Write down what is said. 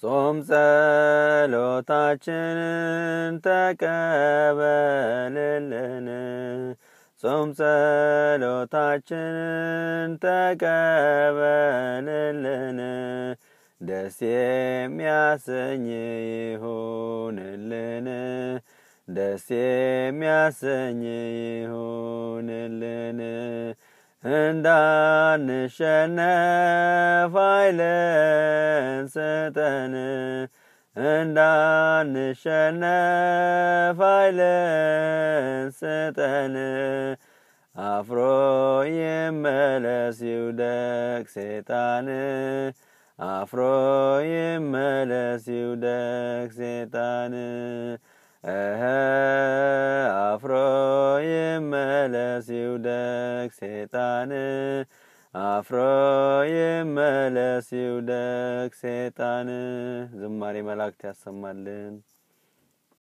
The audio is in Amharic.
ጾም ጸሎታችንን ተቀበልልን ጾም ጸሎታችንን ተቀበልልን ደስ የሚያሰኝ ይሁንልን ደስ የሚያሰኝ ይሁንልን እንዳንሸነፍ ኃይልን ስጠን እንዳንሸነፍ ኃይልን ስጠን አፍሮ ይመለስ ይውደቅ ሰይጣን አፍሮ ይመለስ ይውደቅ ሰይጣን አፍሮ ይመለስ ይውደቅ ሰይጣን አፍሮ ይመለስ ይውደቅ ሰይጣን ዝማሬ መላእክት ያሰማልን